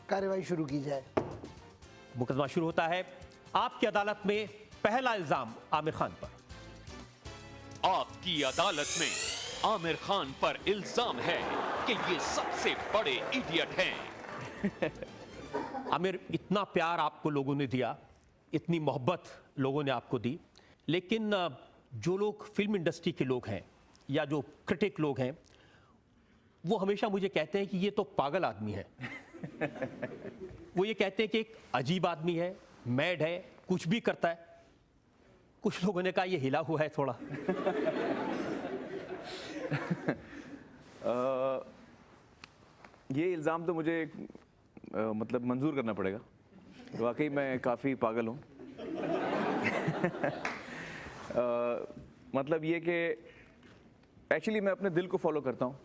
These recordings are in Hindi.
कार्रवाई शुरू की जाए। मुकदमा शुरू होता है। आपकी अदालत में पहला इल्जाम आमिर खान पर। आपकी अदालत में आमिर खान पर इल्जाम है कि ये सबसे बड़े इडियट हैं। आमिर, इतना प्यार आपको लोगों ने दिया, इतनी मोहब्बत लोगों ने आपको दी, लेकिन जो लोग फिल्म इंडस्ट्री के लोग हैं या जो क्रिटिक लोग हैं, वो हमेशा मुझे कहते हैं कि ये तो पागल आदमी है। वो ये कहते हैं कि एक अजीब आदमी है, मैड है, कुछ भी करता है। कुछ लोगों ने कहा ये हिला हुआ है थोड़ा। ये इल्ज़ाम तो मुझे मतलब मंजूर करना पड़ेगा। वाकई मैं काफ़ी पागल हूँ। मतलब ये कि एक्चुअली मैं अपने दिल को फॉलो करता हूँ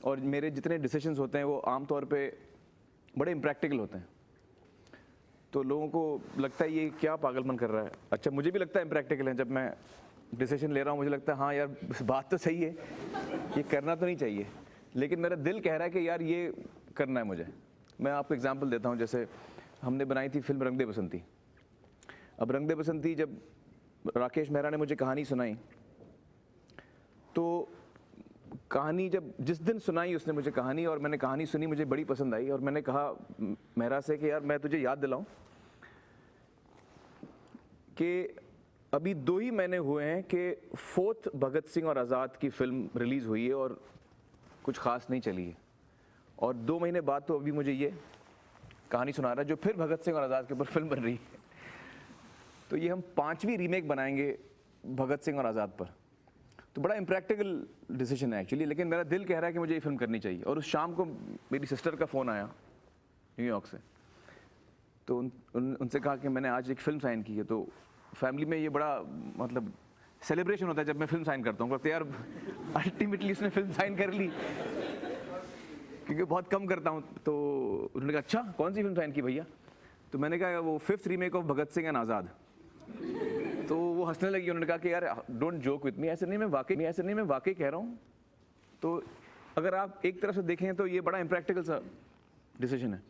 और मेरे जितने डिसीजंस होते हैं वो आम तौर पे बड़े इम्प्रैक्टिकल होते हैं। तो लोगों को लगता है ये क्या पागलपन कर रहा है। अच्छा, मुझे भी लगता है इम्प्रैक्टिकल है। जब मैं डिसीजन ले रहा हूँ मुझे लगता है हाँ यार बात तो सही है, ये करना तो नहीं चाहिए, लेकिन मेरा दिल कह रहा है कि यार ये करना है मुझे। मैं आपको एग्जांपल देता हूँ। जैसे हमने बनाई थी फिल्म रंग दे बसंती। अब रंग दे बसंती जब राकेश मेहरा ने मुझे कहानी सुनाई, तो कहानी जब जिस दिन सुनाई उसने मुझे कहानी, और मैंने कहानी सुनी, मुझे बड़ी पसंद आई। और मैंने कहा मेहरा से कि यार मैं तुझे याद दिलाऊं कि अभी 2 ही महीने हुए हैं कि 4th भगत सिंह और आज़ाद की फिल्म रिलीज़ हुई है और कुछ ख़ास नहीं चली है, और 2 महीने बाद तो अभी मुझे ये कहानी सुना रहा है जो फिर भगत सिंह और आज़ाद के ऊपर फिल्म बन रही है। तो ये हम 5वीं रीमेक बनाएंगे भगत सिंह और आज़ाद पर। तो बड़ा इम्प्रैक्टिकल डिसीजन है एक्चुअली, लेकिन मेरा दिल कह रहा है कि मुझे ये फिल्म करनी चाहिए। और उस शाम को मेरी सिस्टर का फ़ोन आया न्यूयॉर्क से, तो उनसे कहा कि मैंने आज एक फ़िल्म साइन की है। तो फैमिली में ये बड़ा मतलब सेलिब्रेशन होता है जब मैं फिल्म साइन करता हूँ। कहते यार अल्टीमेटली उसने फिल्म साइन कर ली, क्योंकि बहुत कम करता हूँ। तो उन्होंने कहा अच्छा कौन सी फिल्म साइन की भैया? तो मैंने कहा वो 5th remake of Bhagat Singh and Azad. तो वो हंसने लगी। उन्होंने कहा कि यार डोंट जोक विथ मी, ऐसे नहीं, मैं वाकई कह रहा हूँ। तो अगर आप एक तरफ से देखें तो ये बड़ा इम्प्रैक्टिकल सा डिसीजन है।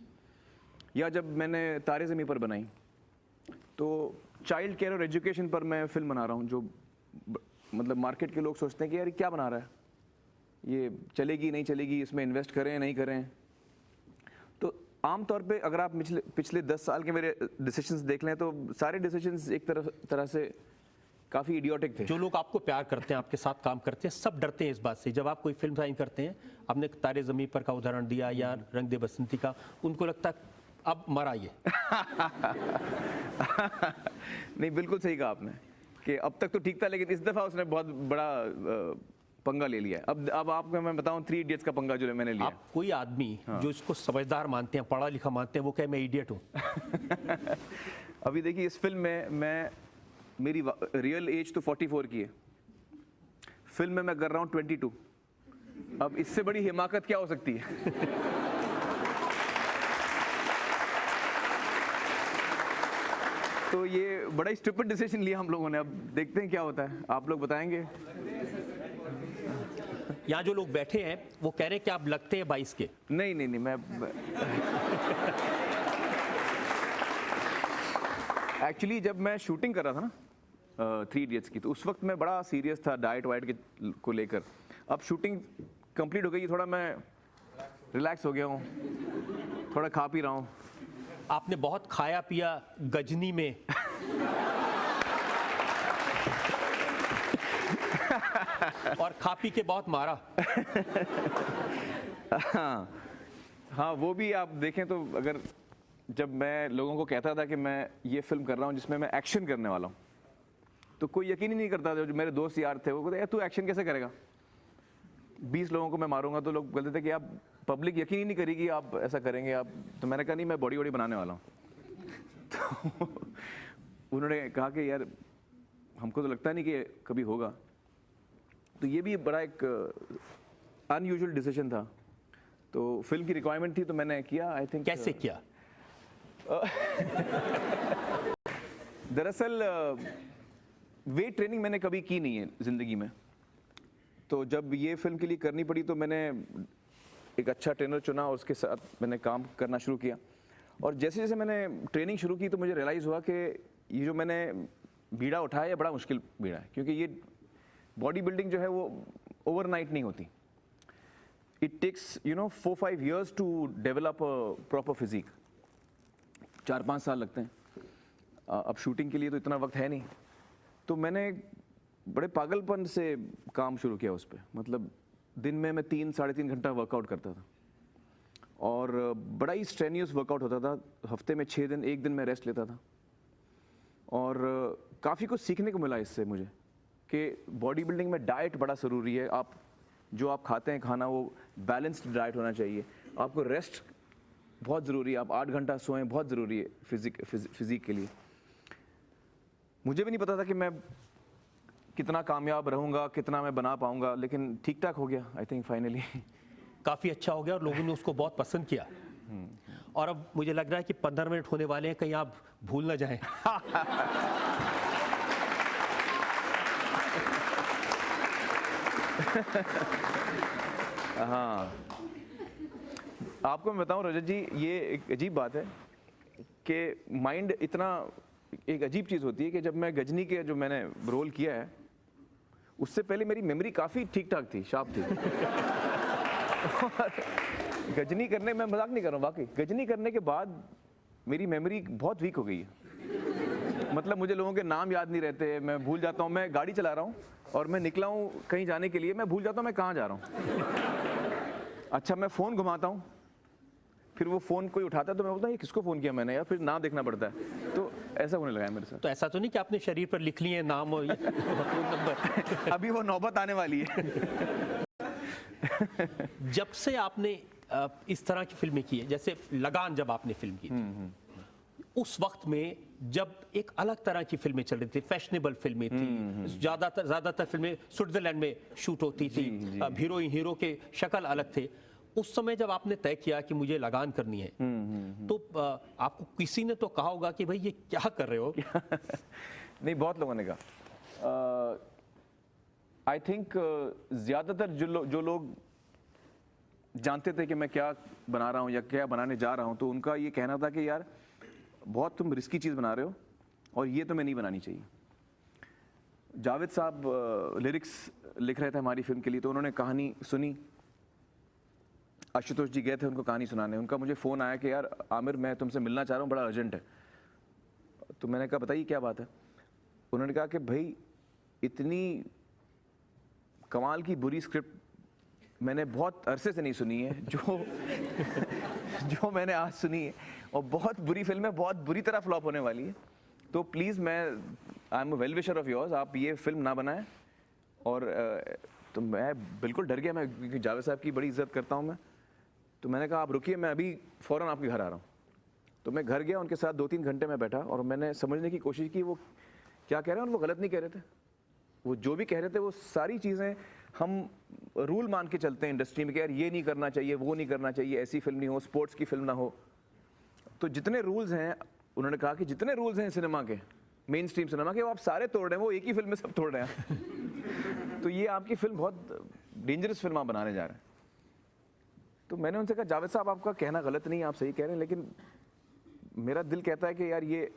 या जब मैंने तारे ज़मीं पर बनाई, तो चाइल्ड केयर और एजुकेशन पर मैं फिल्म बना रहा हूँ, जो मतलब मार्केट के लोग सोचते हैं कि यार क्या बना रहा है, ये चलेगी नहीं चलेगी, इसमें इन्वेस्ट करें नहीं करें। तो आमतौर पे अगर आप पिछले 10 साल के मेरे डिसीजंस देख लें तो सारे डिसीजंस एक तरह से काफ़ी इडियोटिक थे। जो लोग आपको प्यार करते हैं, आपके साथ काम करते हैं, सब डरते हैं इस बात से। जब आप कोई फिल्म साइन करते हैं, आपने तारे ज़मीं पर का उदाहरण दिया या रंग दे बसंती का, उनको लगता है अब मरा ये। नहीं, बिल्कुल सही कहा आपने कि अब तक तो ठीक था, लेकिन इस दफ़ा उसने बहुत बड़ा पंगा ले लिया है। अब आपको मैं बताऊं 3 इडियट्स का पंगा जो मैंने लिया। आप कोई आदमी जो इसको समझदार मानते हैं, पढ़ा लिखा मानते हैं, वो कहे मैं इडियट हूँ। अभी देखिए इस फिल्म में मेरी रियल एज तो 44 की है, फिल्म में मैं कर रहा हूँ 22। अब इससे बड़ी हिमाकत क्या हो सकती है? तो ये बड़ा ही स्टूपिड डिसीजन लिया हम लोगों ने। अब देखते हैं क्या होता है, आप लोग बताएंगे। यहाँ जो लोग बैठे हैं वो कह रहे हैं कि आप लगते हैं 22 के। नहीं, मैं एक्चुअली जब मैं शूटिंग कर रहा था ना 3 इडियट्स की, तो उस वक्त मैं बड़ा सीरियस था डाइट वाइट के को लेकर। अब शूटिंग कंप्लीट हो गई, थोड़ा मैं रिलैक्स हो गया हूँ, थोड़ा खा पी रहा हूँ। आपने बहुत खाया पिया गजनी में। और खा पी के बहुत मारा। हाँ, वो भी आप देखें तो अगर जब मैं लोगों को कहता था कि मैं ये फिल्म कर रहा हूँ जिसमें मैं एक्शन करने वाला हूँ, तो कोई यकीन ही नहीं करता था। जो मेरे दोस्त यार थे वो कहते यार तू एक्शन कैसे करेगा, 20 लोगों को मैं मारूंगा। तो लोग बोलते थे कि आप पब्लिक यकीन ही नहीं करेगी आप ऐसा करेंगे आप। तो मैंने कहा नहीं, मैं बॉडी बनाने वाला हूँ। तो उन्होंने कहा कि यार हमको तो लगता नहीं कि कभी होगा। तो ये भी बड़ा एक अनयूजुअल डिसीजन था। तो फिल्म की रिक्वायरमेंट थी तो मैंने किया। आई थिंक कैसे किया? दरअसल वेट ट्रेनिंग मैंने कभी की नहीं है ज़िंदगी में। तो जब ये फिल्म के लिए करनी पड़ी तो मैंने एक अच्छा ट्रेनर चुना और उसके साथ मैंने काम करना शुरू किया। और जैसे जैसे मैंने ट्रेनिंग शुरू की तो मुझे रियलाइज़ हुआ कि ये जो मैंने बीड़ा उठाया ये बड़ा मुश्किल बीड़ा है, क्योंकि ये बॉडी बिल्डिंग जो है वो ओवरनाइट नहीं होती. It takes 4-5 years to develop a proper physique. 4-5 साल लगते हैं. अब शूटिंग के लिए तो इतना वक्त है नहीं, तो मैंने बड़े पागलपन से काम शुरू किया उस पर. मतलब दिन में मैं 3-3.5 घंटा वर्कआउट करता था और बड़ा ही स्ट्रेनियस वर्कआउट होता था. हफ्ते में 6 दिन, एक दिन मैं रेस्ट लेता था. और काफ़ी कुछ सीखने को मिला इससे मुझे कि बॉडी बिल्डिंग में डाइट बड़ा ज़रूरी है. आप जो आप खाते हैं खाना वो बैलेंस्ड डाइट होना चाहिए. आपको रेस्ट बहुत ज़रूरी है. आप 8 घंटा सोएं, बहुत ज़रूरी है फिज़िक के लिए. मुझे भी नहीं पता था कि मैं कितना कामयाब रहूँगा, कितना मैं बना पाऊँगा, लेकिन ठीक ठाक हो गया आई थिंक फाइनली. काफ़ी अच्छा हो गया और लोगों ने उसको बहुत पसंद किया. और अब मुझे लग रहा है कि 15 मिनट होने वाले हैं, कहीं आप भूल ना जाएं. हाँ, आपको मैं बताऊं रजत जी, ये एक अजीब बात है कि माइंड इतना एक अजीब चीज़ होती है कि जब मैं गजनी के जो मैंने रोल किया है उससे पहले मेरी मेमोरी काफ़ी ठीक ठाक थी, शार्प थी. गजनी करने, मैं मजाक नहीं कर रहा हूँ, वाकई गजनी करने के बाद मेरी मेमोरी बहुत वीक हो गई है. मतलब मुझे लोगों के नाम याद नहीं रहते, मैं भूल जाता हूँ. मैं गाड़ी चला रहा हूँ और मैं निकला हूँ कहीं जाने के लिए, मैं भूल जाता हूँ मैं कहाँ जा रहा हूँ. अच्छा, मैं फ़ोन घुमाता हूँ, फिर वो फ़ोन कोई उठाता है तो मैं बोलता हूँ ये किसको फ़ोन किया मैंने यार, फिर नाम देखना पड़ता है. तो ऐसा होने लगा है मेरे साथ. तो ऐसा तो नहीं कि आपने शरीर पर लिख लिए नाम और फ़ोन नंबर? अभी वो नौबत आने वाली है. जब से आपने इस तरह की फिल्में की है, जैसे लगान जब आपने फिल्म की थी, उस वक्त में जब एक अलग तरह की फिल्में चल रही थी, फैशनेबल फिल्में थी, ज़्यादातर फिल्में स्विट्जरलैंड में शूट होती थी, हीरोइन हीरो के शक्ल अलग थे. उस समय जब आपने तय किया कि मुझे लगान करनी है, तो आपको किसी ने तो कहा होगा कि भाई ये क्या कर रहे हो? नहीं, बहुत लोगों ने कहा. आई थिंक ज़्यादातर जो लोग जानते थे कि मैं क्या बना रहा हूँ या क्या बनाने जा रहा हूँ, तो उनका ये कहना था कि यार बहुत तुम रिस्की चीज़ बना रहे हो और ये तुम्हें नहीं बनानी चाहिए. जावेद साहब लिरिक्स लिख रहे थे हमारी फिल्म के लिए, तो उन्होंने कहानी सुनी. आशुतोष जी गए थे उनको कहानी सुनाने. उनका मुझे फ़ोन आया कि यार आमिर, मैं तुमसे मिलना चाह रहा हूँ, बड़ा अर्जेंट है. तो मैंने कहा बताइए क्या बात है. उन्होंने कहा कि भाई इतनी कमाल की बुरी स्क्रिप्ट मैंने बहुत अरसे से नहीं सुनी है जो मैंने आज सुनी है, और बहुत बुरी फिल्म है, बहुत बुरी तरह फ्लॉप होने वाली है. तो please, I am a well wisher of yours, आप ये फिल्म ना बनाएं. और तो मैं बिल्कुल डर गया, मैं क्योंकि जावेद साहब की बड़ी इज्जत करता हूँ मैं. तो मैंने कहा आप रुकिए, मैं अभी फ़ौरन आपके घर आ रहा हूँ. तो मैं घर गया, उनके साथ 2-3 घंटे में बैठा और मैंने समझने की कोशिश की वो क्या कह रहे हैं. और वो गलत नहीं कह रहे थे. वो जो भी कह रहे थे वो सारी चीज़ें हम रूल मान के चलते हैं इंडस्ट्री में कि यार ये नहीं करना चाहिए, वो नहीं करना चाहिए, ऐसी फिल्म नहीं हो, स्पोर्ट्स की फिल्म ना हो. तो जितने रूल्स हैं, उन्होंने कहा कि जितने रूल्स हैं सिनेमा के, मेन स्ट्रीम सिनेमा के, वो आप सारे तोड़ रहे हैं, वो एक ही फिल्म में सब तोड़ रहे हैं. तो ये आपकी फिल्म बहुत डेंजरस फिल्म आप बनाने जा रहे हैं. तो मैंने उनसे कहा जावेद साहब आपका कहना गलत नहीं है, आप सही कह रहे हैं, लेकिन मेरा दिल कहता है कि यार ये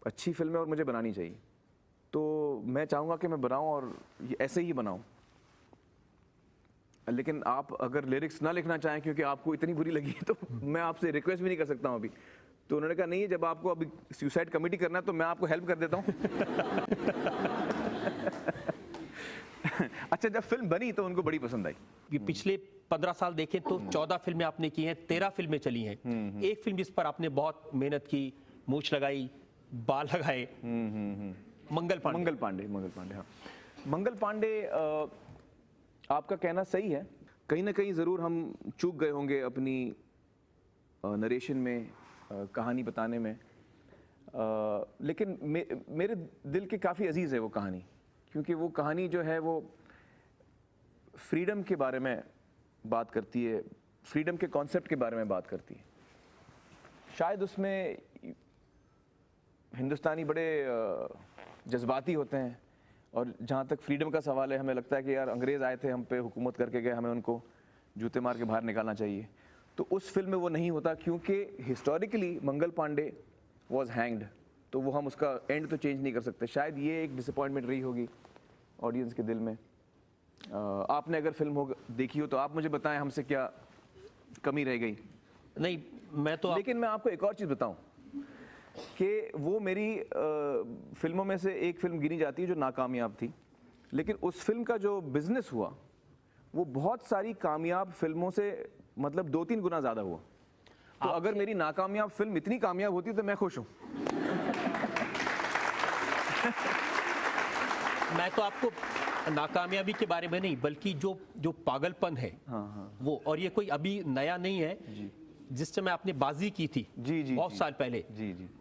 अच्छी फिल्म है और मुझे बनानी चाहिए. तो मैं चाहूँगा कि मैं बनाऊँ और ये ऐसे ही बनाऊँ. लेकिन आप अगर लिरिक्स ना लिखना चाहें क्योंकि आपको इतनी बुरी लगी है, तो मैं आपसे रिक्वेस्ट भी नहीं कर सकता हूँ अभी. तो उन्होंने कहा नहीं, जब आपको अभी सुसाइड कमेटी करना है तो मैं आपको हेल्प कर देता हूँ. अच्छा, जब फिल्म बनी तो उनको बड़ी पसंद आई. कि पिछले 15 साल देखें तो 14 फिल्में आपने की हैं, 13 फिल्में चली हैं. एक फिल्म जिस पर आपने बहुत मेहनत की, मूछ लगाई, बाल लगाए, मंगल पांडे. हाँ, मंगल पांडे, आपका कहना सही है. कहीं ना कहीं ज़रूर हम चूक गए होंगे अपनी नरेशन में, कहानी बताने में. लेकिन मेरे दिल के काफ़ी अजीज़ है वो कहानी, क्योंकि वो कहानी जो है वो फ्रीडम के बारे में बात करती है, फ्रीडम के कॉन्सेप्ट के बारे में बात करती है. शायद उसमें हिंदुस्तानी बड़े जज्बाती होते हैं, और जहाँ तक फ्रीडम का सवाल है, हमें लगता है कि यार अंग्रेज़ आए थे हम पे हुकूमत करके गए, हमें उनको जूते मार के बाहर निकालना चाहिए. तो उस फिल्म में वो नहीं होता क्योंकि historically Mangal Pandey was hanged, तो वो हम उसका एंड तो चेंज नहीं कर सकते। शायद ये एक डिसअपॉइंटमेंट रही होगी ऑडियंस के दिल में। आपने अगर फिल्म देखी हो तो आप मुझे बताएं हमसे क्या कमी रह गई। नहीं, मैं तो लेकिन मैं आपको एक और चीज़ बताऊं कि वो मेरी फिल्मों में से एक फिल्म गिनी जाती है जो नाकामयाब थी, लेकिन उस फिल्म का जो बिजनेस हुआ वो बहुत सारी कामयाब फिल्मों से मतलब 2-3 गुना ज़्यादा हुआ। तो अगर मेरी नाकामयाब फिल्म इतनी कामयाब होती तो मैं खुश हूँ। मैं तो आपको नाकामयाबी के बारे में नहीं, बल्कि जो पागलपन है वो, और ये कोई अभी नया नहीं है। जिस समय आपने बाजी की थी बहुत साल पहले,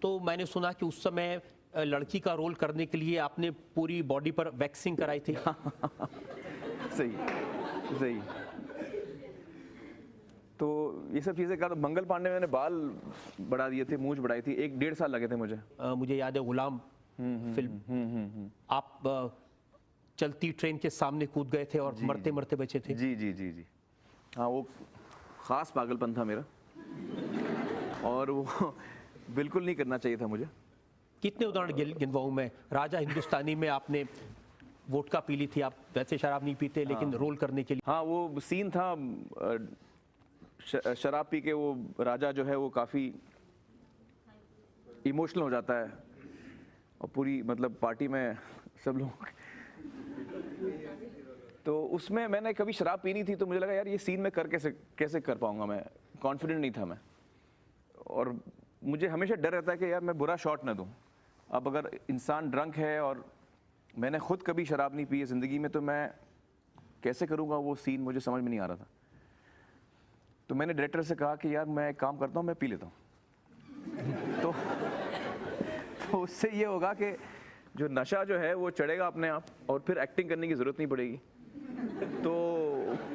तो मैंने सुना कि उस समय लड़की का रोल करने के लिए आपने पूरी बॉडी पर वैक्सिंग कराई थी। सही। तो ये सब चीज़ें कर, मंगल पांडे मैंने बाल बढ़ा दिए थे, मूंछ बढ़ाई थी, 1-1.5 साल लगे थे मुझे। मुझे याद है गुलाम फिल्म, आप चलती ट्रेन के सामने कूद गए थे और मरते मरते बचे थे। जी। हाँ, वो खास पागलपन था मेरा और वो बिल्कुल नहीं करना चाहिए था मुझे। कितने उदाहरण गिनवाऊं मैं। राजा हिंदुस्तानी में आपने वोडका पी ली थी, आप वैसे शराब नहीं पीते लेकिन रोल करने के लिए। हाँ, वो सीन था, शराब पी के वो राजा जो है वो काफ़ी इमोशनल हो जाता है और पूरी मतलब पार्टी में सब लोग, तो उसमें मैंने कभी शराब पीनी थी तो मुझे लगा यार ये सीन मैं कैसे कर पाऊंगा, मैं कॉन्फिडेंट नहीं था मैं, और मुझे हमेशा डर रहता है कि यार मैं बुरा शॉट ना दूं। अब अगर इंसान ड्रंक है और मैंने खुद कभी शराब नहीं पी है ज़िंदगी में, तो मैं कैसे करूंगा वो सीन, मुझे समझ में नहीं आ रहा था। तो मैंने डायरेक्टर से कहा कि यार मैं एक काम करता हूँ, मैं पी लेता हूँ। तो उससे ये होगा कि जो नशा जो है वो चढ़ेगा अपने आप और फिर एक्टिंग करने की ज़रूरत नहीं पड़ेगी, तो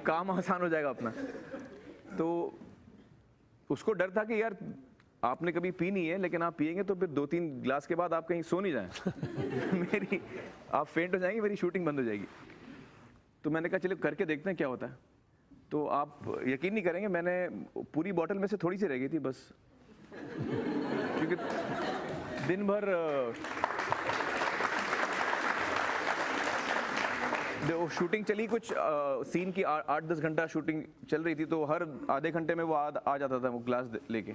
काम आसान हो जाएगा अपना। तो उसको डर था कि यार आपने कभी पी नहीं है, लेकिन आप पिएंगे तो फिर 2-3 गिलास के बाद आप कहीं सो नहीं जाएं। आप फेंट हो जाएंगे, मेरी शूटिंग बंद हो जाएगी। तो मैंने कहा चलो करके देखते हैं क्या होता है। तो आप यकीन नहीं करेंगे, मैंने पूरी बोतल में से थोड़ी सी रह गई थी बस, क्योंकि दिन भर शूटिंग चली, कुछ सीन की 8-10 घंटा शूटिंग चल रही थी, तो हर आधे घंटे में वो आ जाता था वो ग्लास लेके,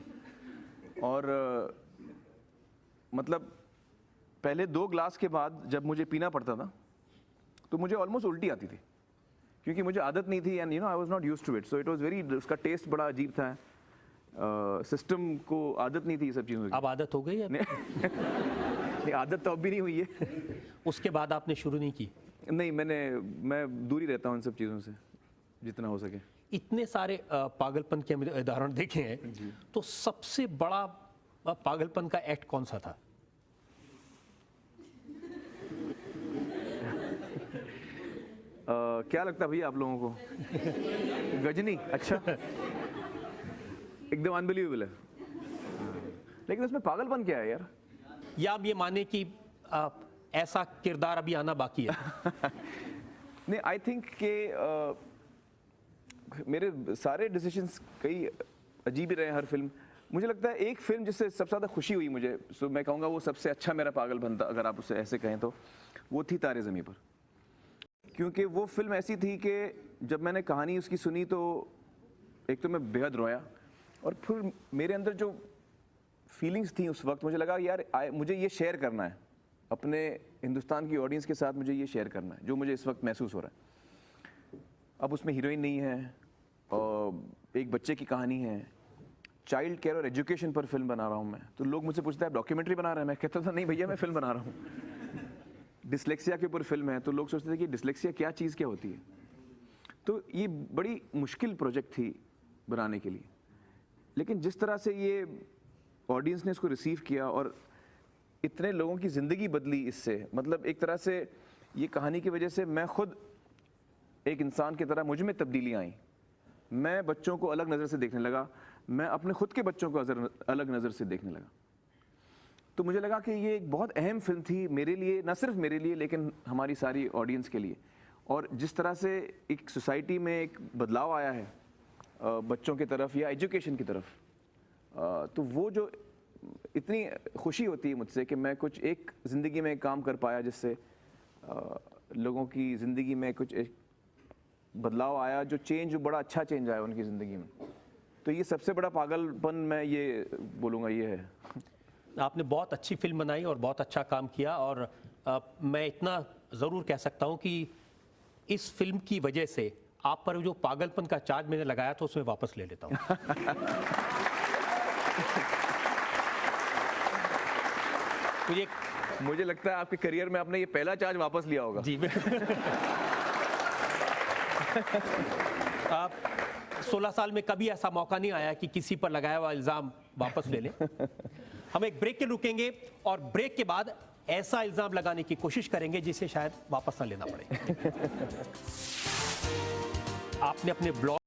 और मतलब पहले 2 ग्लास के बाद जब मुझे पीना पड़ता था तो मुझे ऑलमोस्ट उल्टी आती थी, क्योंकि मुझे आदत नहीं थी, and I was not used to it, so it was very, उसका टेस्ट बड़ा अजीब था। सिस्टम को आदत नहीं थी ये सब चीज़ों की। अब आदत हो गई है? नहीं, आदत तो अब भी नहीं हुई है। उसके बाद आपने शुरू नहीं की? नहीं, मैं दूरी रहता हूँ इन सब चीज़ों से जितना हो सके। इतने सारे पागलपन के उदाहरण देखे हैं, तो सबसे बड़ा पागलपन का एक्ट कौन सा था? क्या लगता है भैया आप लोगों को? गजनी? अच्छा, एकदम अनबिलीवेबल है, लेकिन उसमें पागलपन क्या है यार? या आप ये माने कि ऐसा किरदार अभी आना बाकी है? नहीं, आई थिंक कि मेरे सारे डिसीजंस कई अजीब ही रहे हर फिल्म। मुझे लगता है एक फिल्म जिससे सबसे ज़्यादा खुशी हुई मुझे, सो मैं कहूँगा वो सबसे अच्छा मेरा पागलपन था, अगर आप उसे ऐसे कहें तो, वो थी तारे ज़मीं पर। क्योंकि वो फिल्म ऐसी थी कि जब मैंने कहानी उसकी सुनी तो एक तो मैं बेहद रोया, और फिर मेरे अंदर जो फीलिंग्स थी उस वक्त, मुझे लगा यार मुझे ये शेयर करना है अपने हिंदुस्तान की ऑडियंस के साथ, मुझे ये शेयर करना है जो मुझे इस वक्त महसूस हो रहा है। अब उसमें हीरोइन नहीं है, और एक बच्चे की कहानी है, चाइल्ड केयर और एजुकेशन पर फिल्म बना रहा हूँ मैं। तो लोग मुझसे पूछते हैं डॉक्यूमेंट्री बना रहे हैं? मैं कहता था नहीं भैया, मैं फिल्म बना रहा हूँ। डिसलेक्सिया के ऊपर फिल्म है, तो लोग सोचते थे कि डिसलेक्सिया क्या चीज़ क्या होती है। तो ये बड़ी मुश्किल प्रोजेक्ट थी बनाने के लिए, लेकिन जिस तरह से ये ऑडियंस ने इसको रिसीव किया और इतने लोगों की ज़िंदगी बदली इससे, मतलब एक तरह से ये कहानी की वजह से मैं खुद एक इंसान की तरह मुझ में तब्दीली आई। मैं बच्चों को अलग नज़र से देखने लगा, मैं अपने खुद के बच्चों को अलग नज़र से देखने लगा। तो मुझे लगा कि ये एक बहुत अहम फिल्म थी मेरे लिए, ना सिर्फ मेरे लिए लेकिन हमारी सारी ऑडियंस के लिए। और जिस तरह से एक सोसाइटी में एक बदलाव आया है बच्चों की तरफ या एजुकेशन की तरफ, तो वो जो इतनी खुशी होती है मुझसे कि मैं कुछ एक ज़िंदगी में काम कर पाया जिससे लोगों की ज़िंदगी में कुछ एक बदलाव आया, जो बड़ा अच्छा चेंज आया उनकी ज़िंदगी में। तो ये सबसे बड़ा पागलपन मैं ये बोलूँगा ये है। आपने बहुत अच्छी फिल्म बनाई और बहुत अच्छा काम किया, और मैं इतना ज़रूर कह सकता हूँ कि इस फिल्म की वजह से आप पर जो पागलपन का चार्ज मैंने लगाया था उसमें वापस ले लेता हूँ। मुझे लगता है आपके करियर में आपने ये पहला चार्ज वापस लिया होगा। जी आप 16 साल में कभी ऐसा मौका नहीं आया कि किसी पर लगाया हुआ इल्ज़ाम वापस ले लें। हम एक ब्रेक के रुकेंगे और ब्रेक के बाद ऐसा इल्ज़ाम लगाने की कोशिश करेंगे जिसे शायद वापस ना लेना पड़े। आपने अपने ब्लॉग